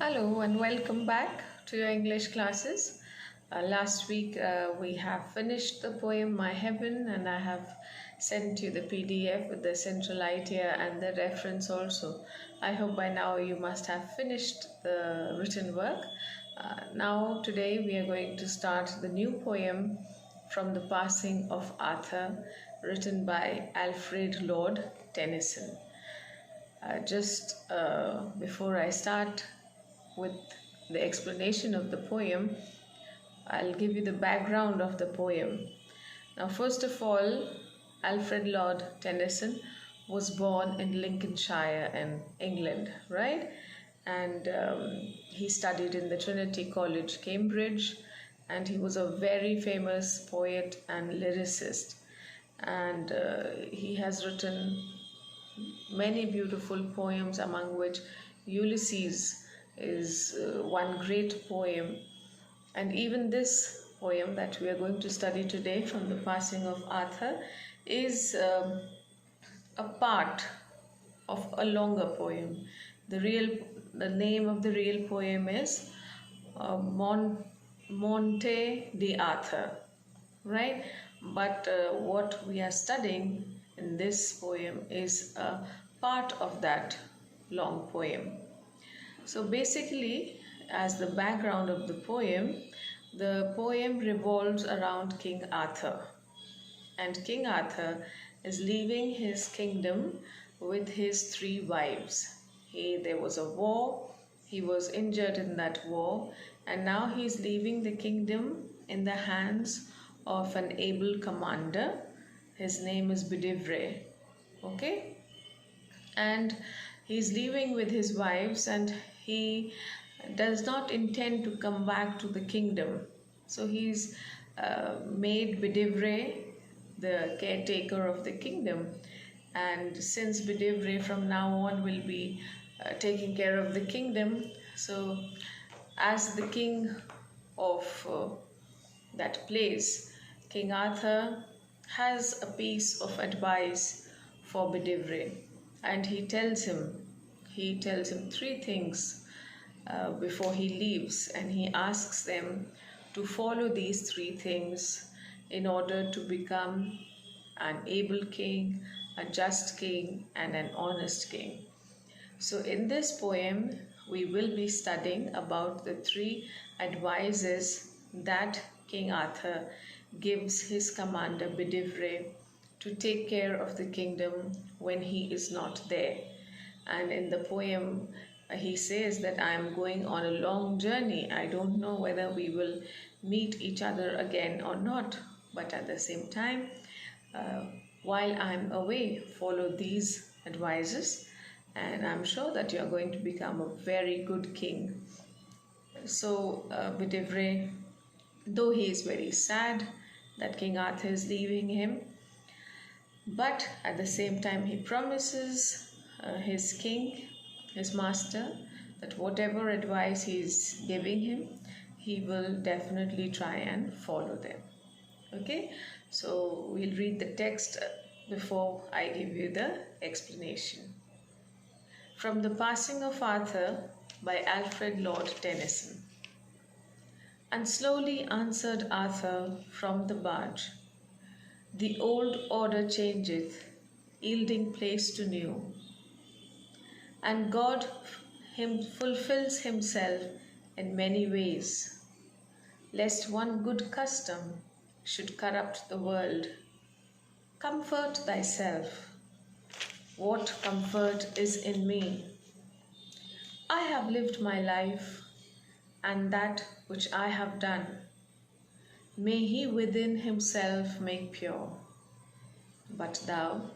Hello and welcome back to your English classes. Last week we have finished the poem My Heaven, and I have sent you the PDF with the central idea and the reference also. I hope by now you must have finished the written work. Now, today we are going to start the new poem from The Passing of Arthur, written by Alfred Lord Tennyson. Just before I start with the explanation of the poem, I'll give you the background of the poem. Now, first of all, Alfred Lord Tennyson was born in Lincolnshire in England, right? And he studied in the Trinity College, Cambridge, and he was a very famous poet and lyricist. And he has written many beautiful poems, among which Ulysses is one great poem. And even this poem that we are going to study today, from The Passing of Arthur, is a part of a longer poem. The name of the real poem is Monte de Arthur, right? But what we are studying in this poem is a part of that long poem. So basically, as the background of the poem revolves around King Arthur. And King Arthur is leaving his kingdom with his three wives. There was a war, he was injured in that war, and now he's leaving the kingdom in the hands of an able commander. His name is Bedivere. Okay? And he's leaving with his wives, and he does not intend to come back to the kingdom. So he's made Bedivere the caretaker of the kingdom. And since Bedivere from now on will be taking care of the kingdom, so as the king of that place, King Arthur has a piece of advice for Bedivere, and he tells him three things before he leaves, and he asks them to follow these three things in order to become an able king, a just king, and an honest king. So in this poem, we will be studying about the three advices that King Arthur gives his commander Bedivere to take care of the kingdom when he is not there. And in the poem, he says that I am going on a long journey. I don't know whether we will meet each other again or not, but at the same time, while I'm away, follow these advices, and I'm sure that you're going to become a very good king. So Bedivere, though he is very sad that King Arthur is leaving him, but at the same time he promises his king, his master, that whatever advice he is giving him, he will definitely try and follow them. Okay, so we'll read the text before I give you the explanation. From The Passing of Arthur by Alfred Lord Tennyson. And slowly answered Arthur from the barge, the old order changeth, yielding place to new. And God fulfills himself in many ways, lest one good custom should corrupt the world. Comfort thyself. What comfort is in me? I have lived my life, and that which I have done, may he within himself make pure. But thou,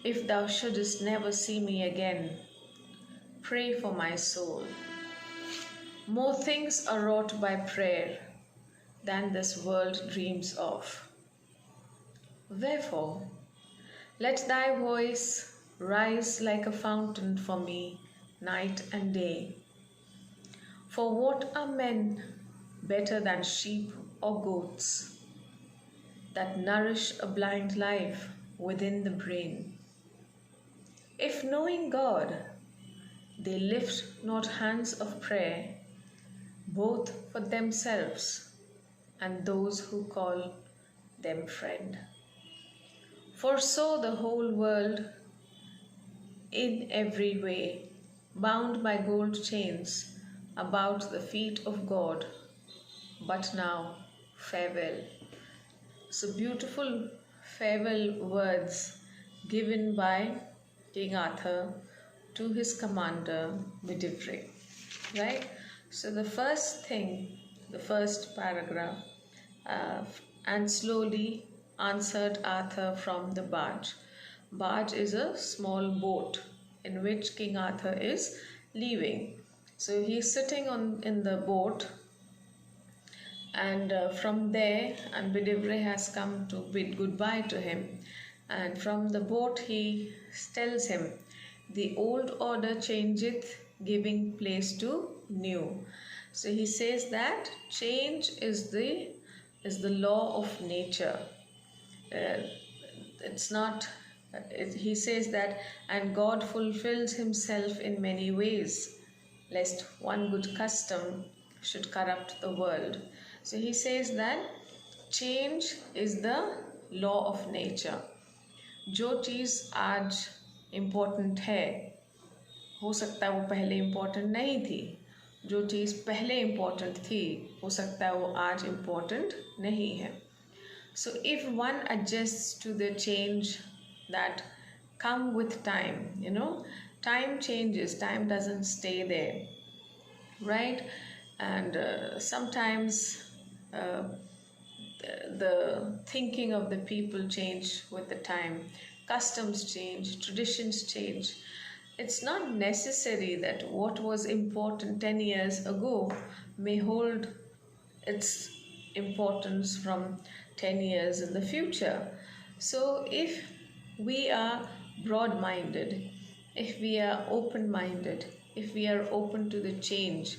if thou shouldest never see me again, pray for my soul. More things are wrought by prayer than this world dreams of. Wherefore, let thy voice rise like a fountain for me night and day. For what are men better than sheep or goats that nourish a blind life within the brain? If knowing God, They lift not hands of prayer, both for themselves and those who call them friend. For so the whole world, in every way, bound by gold chains about the feet of God, but now farewell. So beautiful farewell words given by King Arthur to his commander Bedivere, right? So the first thing, the first paragraph, uh, and slowly answered Arthur from the barge. Barge is a small boat in which King Arthur is leaving. So he's sitting on in the boat, and from there, and Bedivere has come to bid goodbye to him. And from the boat, he tells him, "The old order changeth, giving place to new." So he says that change is the law of nature. Uh, it's not. He says that, and God fulfills Himself in many ways, lest one good custom should corrupt the world. So he says that change is the law of nature. जो चीज़ आज important है, हो सकता है वो पहले important नहीं थी. जो चीज़ पहले इम्पोर्टेंट थी, हो सकता है वो आज इम्पोर्टेंट नहीं है. So if one adjusts to the change that come with time, time changes, time doesn't stay there, right? And sometimes uh, the thinking of the people change with the time. Customs change, traditions change. It's not necessary that what was important 10 years ago may hold its importance from 10 years in the future. So if we are broad minded, if we are open minded, if we are open to the change,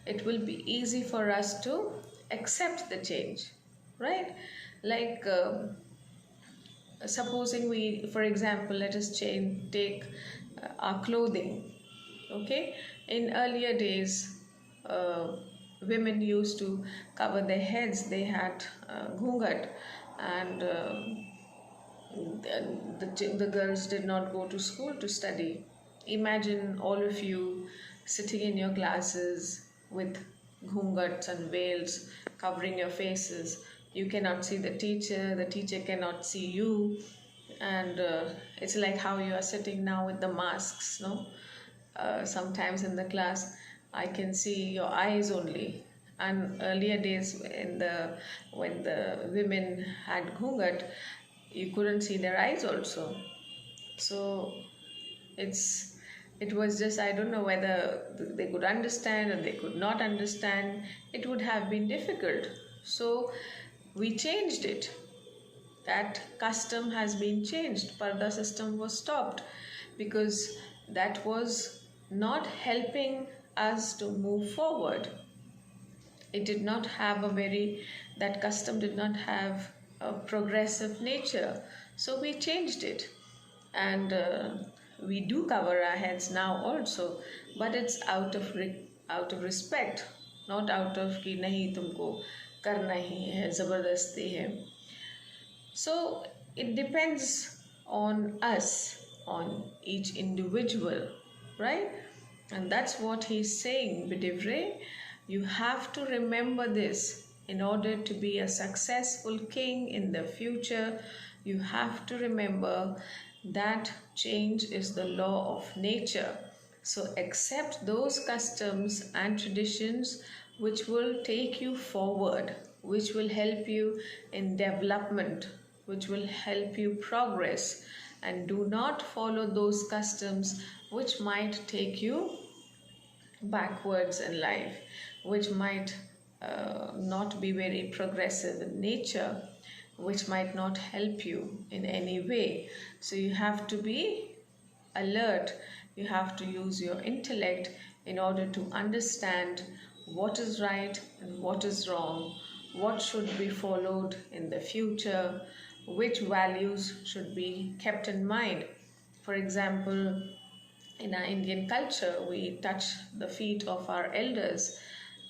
it will be easy for us to accept the change, right? Like supposing we, for example, let us take our clothing. Okay, in earlier days, women used to cover their heads. They had ghungat, and the girls did not go to school to study. Imagine all of you sitting in your classes with ghungats and veils covering your faces. You cannot see the teacher cannot see you, and it's like how you are sitting now with the masks, no? Sometimes in the class, I can see your eyes only. And earlier days, when the women had ghungat, you couldn't see their eyes also. So it was just, I don't know whether they could understand or they could not understand. It would have been difficult. So we changed it. That custom has been changed. Parda system was stopped because that was not helping us to move forward. It did not have that custom did not have a progressive nature. So we changed it. And we do cover our heads now also, but it's out of respect, not out of कि नहीं तुमको करना ही है, ज़बरदस्ती है. So it depends on us, on each individual, right? And that's what he's saying, Bedivere. You have to remember this. In order to be a successful king in the future, you have to remember that change is the law of nature. So accept those customs and traditions which will take you forward, which will help you in development, which will help you progress, and do not follow those customs which might take you backwards in life, which might not be very progressive in nature, which might not help you in any way. So you have to be alert. You have to use your intellect in order to understand what is right and what is wrong, what should be followed in the future, which values should be kept in mind. For example, In our Indian culture, we touch the feet of our elders,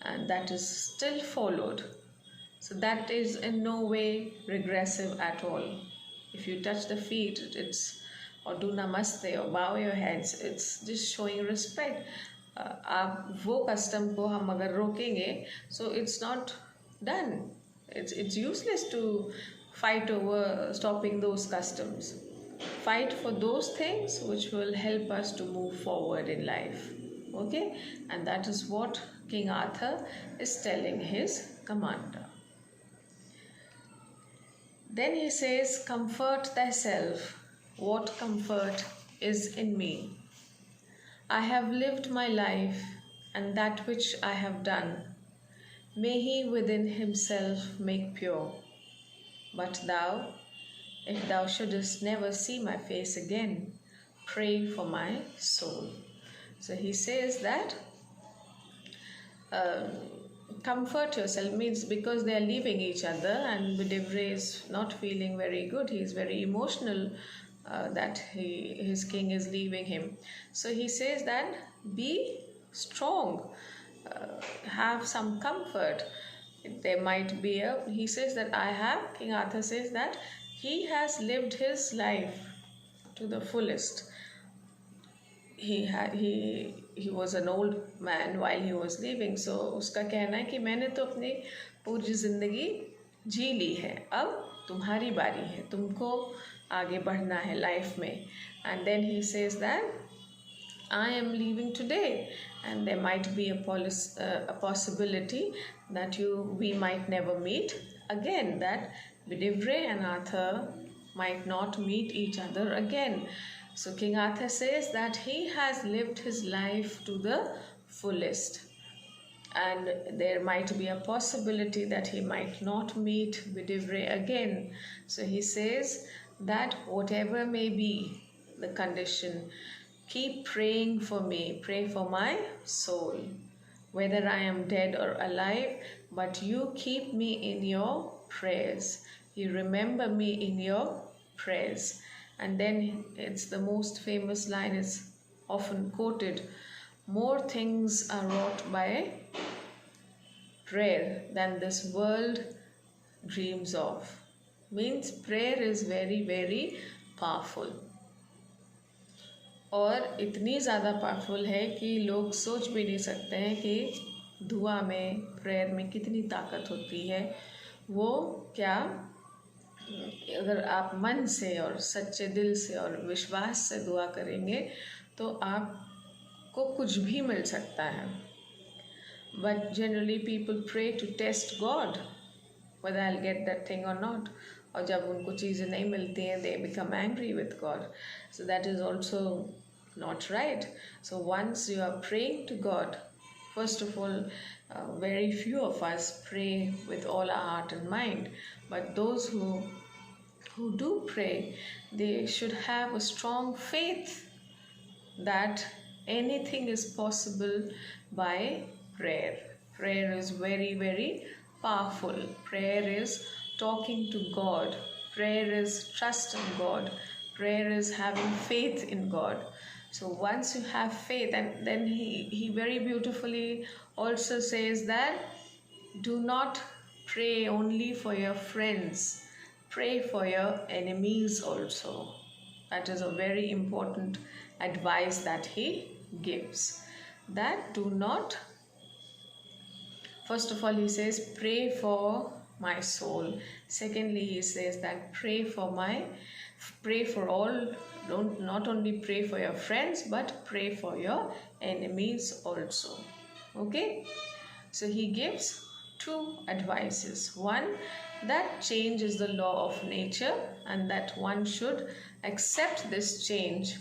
and that is still followed. So that is in no way regressive at all. If you touch the feet, it's or do namaste or bow your heads, it's just showing respect. आप वो custom को हम अगर रोकेंगे, so it's not done. It's useless to fight over stopping those customs. Fight for those things which will help us to move forward in life. Okay, and that is what King Arthur is telling his commander. Then he says, comfort thyself. What comfort is in me? I have lived my life, and that which I have done, may he within himself make pure. But thou, if thou shouldest never see my face again, pray for my soul. So he says that comfort yourself means because they are leaving each other, and Vidivre is not feeling very good. He is very emotional that his king is leaving him. So he says that be strong, have some comfort. There might be he says that King Arthur says that he has lived his life to the fullest. He was an old man while he was leaving, so उसका कहना है कि मैंने तो अपनी पूरी ज़िंदगी जी ली है, अब तुम्हारी बारी है, तुमको आगे बढ़ना है लाइफ में. And then he says that I am leaving today, and there might be a possibility that we might never meet again, that Vidivre and Arthur might not meet each other again. So King Arthur says that he has lived his life to the fullest, and there might be a possibility that he might not meet Vidivre again. So he says that whatever may be the condition, keep praying for me, pray for my soul, whether I am dead or alive, but you keep me in your prayers. You remember me in your prayers. And then it's the most famous line, is often quoted, more things are wrought by prayer than this world dreams of. Means prayer is very, very powerful. और इतनी ज़्यादा powerful है कि लोग सोच भी नहीं सकते हैं कि दुआ में, प्रेयर में कितनी ताकत होती है. वो क्या, अगर आप मन से और सच्चे दिल से और विश्वास से दुआ करेंगे तो आपको कुछ भी मिल सकता है. But generally people pray to test God, whether I'll get that thing or not. और जब उनको चीज़ें नहीं मिलती हैं, they become angry with God. So that is also not right. So once you are praying to God, first of all, very few of us pray with all our heart and mind, but those who do pray, they should have a strong faith that anything is possible by prayer. Prayer is very, very powerful. Prayer is talking to God. Prayer is trust in God. Prayer is having faith in God. So once you have faith, and then he very beautifully also says that do not pray only for your friends, pray for your enemies also. That is a very important advice that he gives. That do not, first of all he says pray for my soul. Secondly he says that pray for all. Don't not only pray for your friends, but pray for your enemies also. Okay, so he gives two advices. One, that change is the law of nature, and that one should accept this change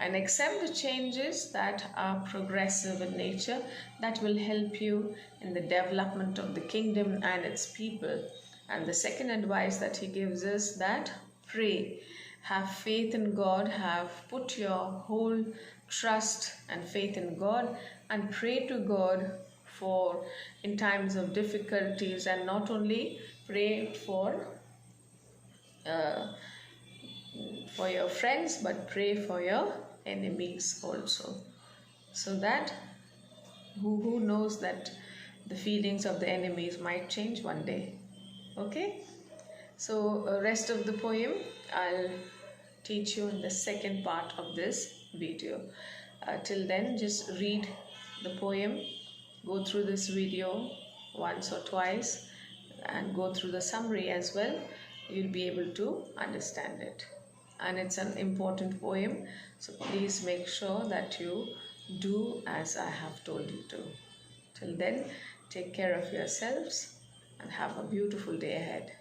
and accept the changes that are progressive in nature, that will help you in the development of the kingdom and its people. And the second advice that he gives is that pray, have faith in God, put your whole trust and faith in God, and pray to God for in times of difficulties, and not only pray for your friends, but pray for your enemies also, so that who knows that the feelings of the enemies might change one day. Okay, so rest of the poem I'll teach you in the second part of this video. Till then, just read the poem, go through this video once or twice, and go through the summary as well. You'll be able to understand it. And it's an important poem, so please make sure that you do as I have told you to. Till then, take care of yourselves and have a beautiful day ahead.